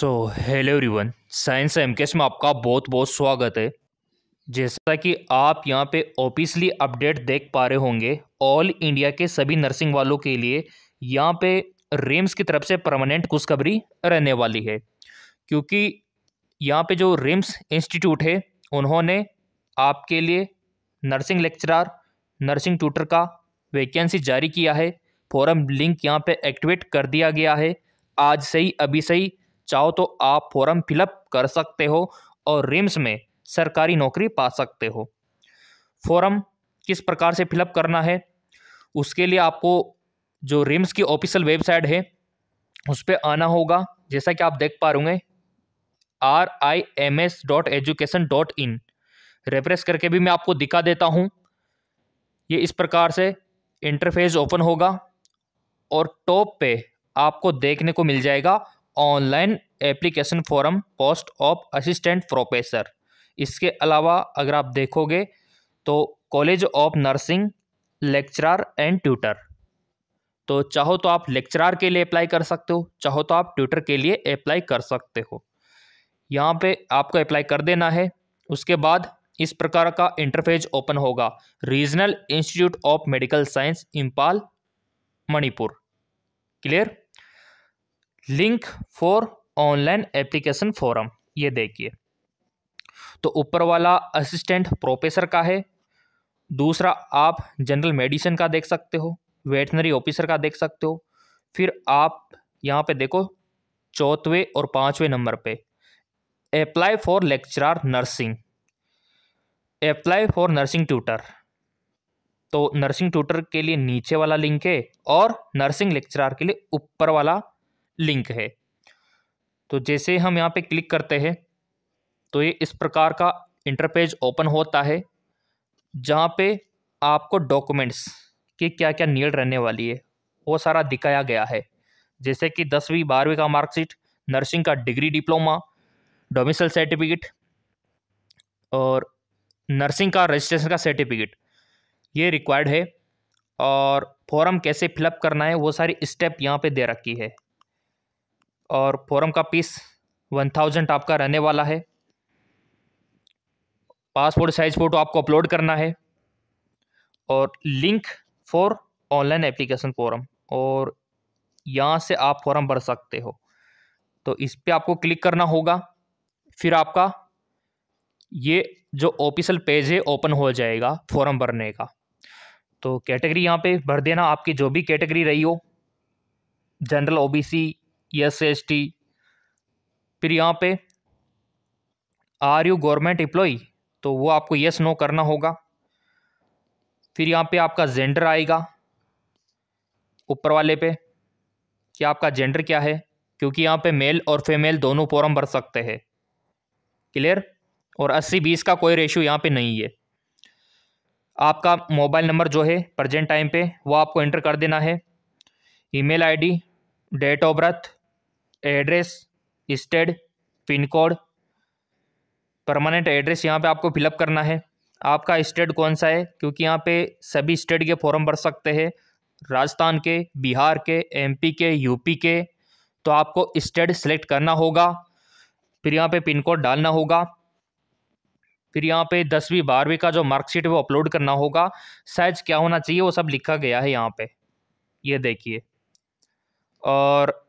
Hello everyone, science MKS में आपका बहुत बहुत स्वागत है। जैसा कि आप यहाँ पे ऑफिशियली अपडेट देख पा रहे होंगे, ऑल इंडिया के सभी नर्सिंग वालों के लिए यहाँ पे रिम्स की तरफ से परमानेंट खुशखबरी रहने वाली है। क्योंकि यहाँ पे जो रिम्स इंस्टीट्यूट है, उन्होंने आपके लिए नर्सिंग लेक्चरर, नर्सिंग ट्यूटर का वैकेंसी जारी किया है। फॉर्म लिंक यहाँ पे एक्टिवेट कर दिया गया है। आज से ही, अभी से ही चाहो तो आप फॉर्म फिलअप कर सकते हो और रिम्स में सरकारी नौकरी पा सकते हो। फॉर्म किस प्रकार से फिलअप करना है, उसके लिए आपको जो रिम्स की ऑफिशियल वेबसाइट है उस पर आना होगा। जैसा कि आप देख पा रहे होंगे, rims.education.in रेफरेंस करके भी मैं आपको दिखा देता हूँ। ये इस प्रकार से इंटरफेस ओपन होगा और टॉप पे आपको देखने को मिल जाएगा online application form post of assistant professor. इसके अलावा अगर आप देखोगे तो college of nursing lecturer and tutor, तो चाहो तो आप लेक्चरर के लिए अप्लाई कर सकते हो, चाहो तो आप ट्यूटर के लिए अप्लाई कर सकते हो। यहाँ पे आपको अप्लाई कर देना है। उसके बाद इस प्रकार का इंटरफेस ओपन होगा, regional institute of medical science Imphal Manipur. Clear? Link for online application form, ये देखिए। तो ऊपर वाला असिस्टेंट प्रोफेसर का है, दूसरा आप जनरल मेडिसिन का देख सकते हो, वेटनरी ऑफिसर का देख सकते हो। फिर आप यहाँ पे देखो चौथवें और पांचवें नंबर पे apply for lecturer nursing, apply for nursing tutor. तो नर्सिंग ट्यूटर के लिए नीचे वाला लिंक है और नर्सिंग लेक्चरर के लिए ऊपर वाला लिंक है। तो जैसे हम यहाँ पे क्लिक करते हैं तो ये इस प्रकार का इंटरपेज ओपन होता है, जहाँ पे आपको डॉक्यूमेंट्स की क्या क्या नीड रहने वाली है वो सारा दिखाया गया है। जैसे कि 10वीं 12वीं का मार्कशीट, नर्सिंग का डिग्री डिप्लोमा, डोमिसाइल सर्टिफिकेट और नर्सिंग का रजिस्ट्रेशन का सर्टिफिकेट, ये रिक्वायर्ड है। और फॉर्म कैसे फिलअप करना है वो सारी स्टेप यहाँ पे दे रखी है। और फॉर्म का फीस 1000 आपका रहने वाला है। पासपोर्ट साइज फ़ोटो आपको अपलोड करना है और link for online application form, और यहाँ से आप फॉर्म भर सकते हो। तो इस पर आपको क्लिक करना होगा। फिर आपका ये जो ऑफिशियल पेज है ओपन हो जाएगा फॉर्म भरने का। तो कैटेगरी यहाँ पे भर देना, आपकी जो भी कैटेगरी रही हो, जनरल, ओबीसी, SC/ST। फिर यहाँ पे आर यू गवर्नमेंट एम्प्लॉय, तो वो आपको यस नो करना होगा। फिर यहाँ पे आपका जेंडर आएगा ऊपर वाले पे, कि आपका जेंडर क्या है, क्योंकि यहाँ पे मेल और फीमेल दोनों फॉर्म भर सकते हैं। क्लियर? और 80-20 का कोई रेशियो यहाँ पे नहीं है। आपका मोबाइल नंबर जो है प्रेजेंट टाइम पे वो आपको एंटर कर देना है। Email ID, date of birth, address, state, pin code, permanent address यहाँ पे आपको फिलअप करना है। आपका स्टेट कौन सा है, क्योंकि यहाँ पे सभी स्टेट के फॉर्म भर सकते हैं, राजस्थान के, बिहार के, MP के, UP के। तो आपको स्टेट सेलेक्ट करना होगा। फिर यहाँ पे पिन कोड डालना होगा। फिर यहाँ पे 10वीं 12वीं का जो मार्कशीट है वो अपलोड करना होगा। साइज क्या होना चाहिए वो सब लिखा गया है यहाँ पे, ये देखिए। और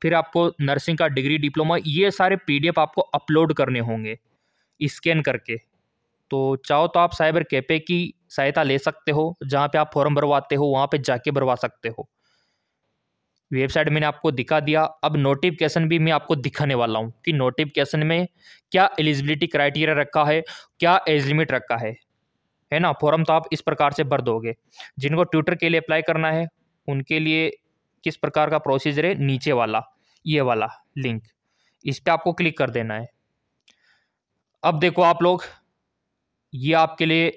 फिर आपको नर्सिंग का डिग्री डिप्लोमा, ये सारे PDF आपको अपलोड करने होंगे स्कैन करके। तो चाहो तो आप साइबर कैफे की सहायता ले सकते हो, जहाँ पे आप फॉर्म भरवाते हो वहाँ पे जाके भरवा सकते हो। वेबसाइट मैंने आपको दिखा दिया। अब नोटिफिकेशन भी मैं आपको दिखाने वाला हूँ कि नोटिफिकेशन में क्या एलिजिबिलिटी क्राइटेरिया रखा है, क्या एज लिमिट रखा है ना। फॉर्म तो आप इस प्रकार से भर दोगे। जिनको ट्यूटर के लिए अप्लाई करना है उनके लिए किस प्रकार का प्रोसीजर है, नीचे वाला ये वाला लिंक, इस पर आपको क्लिक कर देना है। अब देखो आप लोग, ये आपके लिए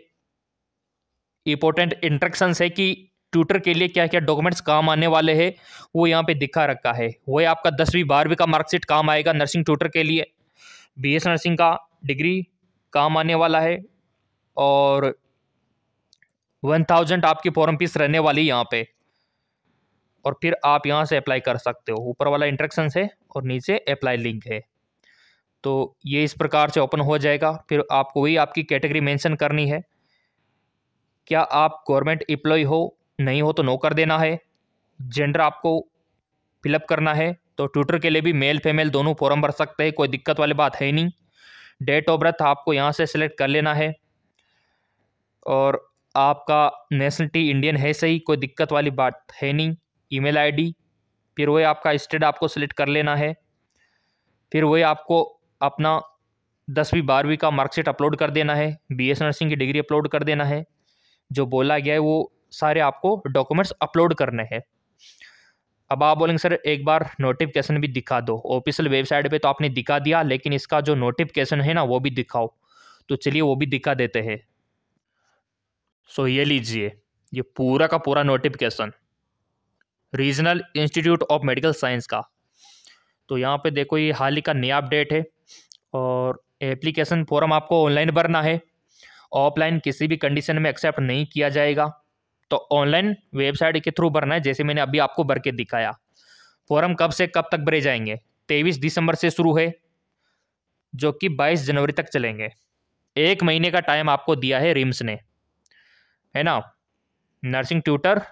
इंपॉर्टेंट इंस्ट्रक्शंस है कि ट्यूटर के लिए क्या क्या डॉक्यूमेंट्स काम आने वाले हैं, वो यहाँ पे दिखा रखा है। वो आपका 10वीं 12वीं का मार्कशीट काम आएगा नर्सिंग ट्यूटर के लिए, BS नर्सिंग का डिग्री काम आने वाला है, और 1000 आपकी फॉर्म फीस रहने वाली है यहाँ पे। और फिर आप यहाँ से अप्लाई कर सकते हो। ऊपर वाला इंस्ट्रक्शंस है और नीचे अप्लाई लिंक है। तो ये इस प्रकार से ओपन हो जाएगा। फिर आपको वही आपकी कैटेगरी मेंशन करनी है। क्या आप गवर्नमेंट एम्प्लॉय हो, नहीं हो तो नो कर देना है। जेंडर आपको फिलअप करना है। तो ट्यूटर के लिए भी मेल फीमेल दोनों फॉर्म भर सकते हैं, कोई दिक्कत वाली बात है नहीं। डेट ऑफ बर्थ आपको यहाँ से सिलेक्ट कर लेना है और आपका नेशनलिटी इंडियन है सही, कोई दिक्कत वाली बात है नहीं। ईमेल आईडी, फिर वही आपका स्टेट आपको सिलेक्ट कर लेना है। फिर वही आपको अपना 10वीं 12वीं का मार्कशीट अपलोड कर देना है, बीएस नर्सिंग की डिग्री अपलोड कर देना है। जो बोला गया है वो सारे आपको डॉक्यूमेंट्स अपलोड करने हैं। अब आप बोलेंगे सर एक बार नोटिफिकेशन भी दिखा दो। ऑफिशियल वेबसाइट पे तो आपने दिखा दिया, लेकिन इसका जो नोटिफिकेशन है ना वो भी दिखाओ। तो चलिए वो भी दिखा देते हैं। सो ये लीजिए, ये पूरा का पूरा notification regional institute of medical science का। तो यहाँ पे देखो ये हाल ही का नया अपडेट है। और एप्लीकेशन फॉर्म आपको ऑनलाइन भरना है, ऑफलाइन किसी भी कंडीशन में एक्सेप्ट नहीं किया जाएगा। तो ऑनलाइन वेबसाइट के थ्रू भरना है, जैसे मैंने अभी आपको भर के दिखाया। फॉर्म कब से कब तक भरे जाएंगे? 23 दिसंबर से शुरू है, जो कि 22 जनवरी तक चलेंगे। 1 महीने का टाइम आपको दिया है रिम्स ने, है ना, नर्सिंग ट्यूटर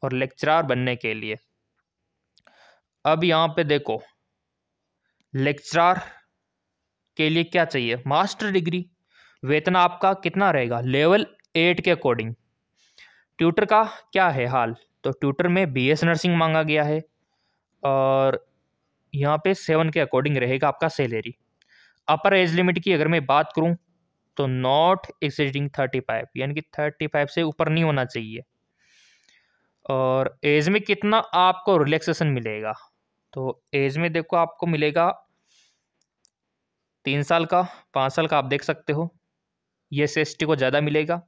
और लेक्चरर बनने के लिए। अब यहाँ पे देखो, लेक्चरर के लिए क्या चाहिए? Master degree. वेतन आपका कितना रहेगा? लेवल 8 के अकॉर्डिंग। ट्यूटर का क्या है हाल? तो ट्यूटर में बीएस नर्सिंग मांगा गया है और यहाँ पे 7 के अकॉर्डिंग रहेगा आपका सैलरी। अपर एज लिमिट की अगर मैं बात करूँ तो नॉट एक्सीडिंग 35, यानी कि 35 से ऊपर नहीं होना चाहिए। और एज में कितना आपको रिलैक्सेशन मिलेगा? तो एज में देखो आपको मिलेगा 3 साल का, 5 साल का, आप देख सकते हो। ये ST को ज़्यादा मिलेगा।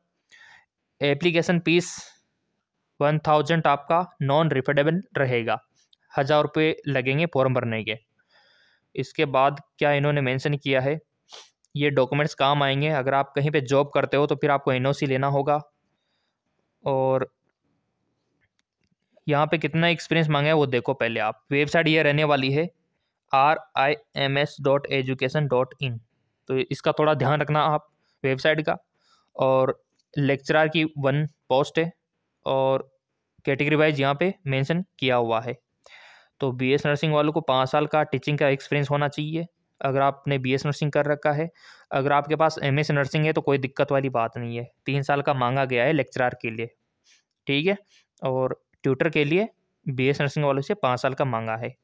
एप्लीकेशन फीस 1000 आपका नॉन रिफंडेबल रहेगा, 1000 रुपये लगेंगे फॉर्म भरने के। इसके बाद क्या इन्होंने मेंशन किया है, ये डॉक्यूमेंट्स काम आएंगे। अगर आप कहीं पे जॉब करते हो तो फिर आपको NOC लेना होगा। और यहाँ पे कितना एक्सपीरियंस मांगा है वो देखो पहले आप। वेबसाइट ये रहने वाली है rims.education.in। तो इसका थोड़ा ध्यान रखना आप वेबसाइट का। और लेक्चरर की 1 पोस्ट है और कैटेगरी वाइज यहाँ पे मेंशन किया हुआ है। तो बीएस नर्सिंग वालों को 5 साल का टीचिंग का एक्सपीरियंस होना चाहिए, अगर आपने बीएस नर्सिंग कर रखा है। अगर आपके पास MS नर्सिंग है तो कोई दिक्कत वाली बात नहीं है। 3 साल का मांगा गया है लेक्चरर के लिए, ठीक है। और ट्यूटर के लिए बीएस नर्सिंग वालों से 5 साल का मांगा है।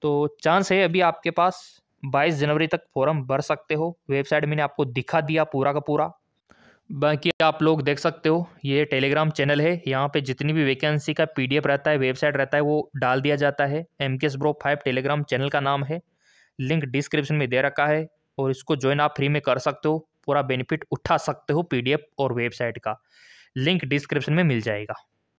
तो चांस है अभी आपके पास 22 जनवरी तक फॉर्म भर सकते हो। वेबसाइट मैंने आपको दिखा दिया पूरा का पूरा। बाकी आप लोग देख सकते हो, ये टेलीग्राम चैनल है। यहाँ पे जितनी भी वैकेंसी का PDF रहता है, वेबसाइट रहता है, वो डाल दिया जाता है। MKS Bro 5 टेलीग्राम चैनल का नाम है। लिंक डिस्क्रिप्शन में दे रखा है और इसको ज्वाइन आप फ्री में कर सकते हो। पूरा बेनिफिट उठा सकते हो PDF और वेबसाइट का। लिंक डिस्क्रिप्शन में मिल जाएगा।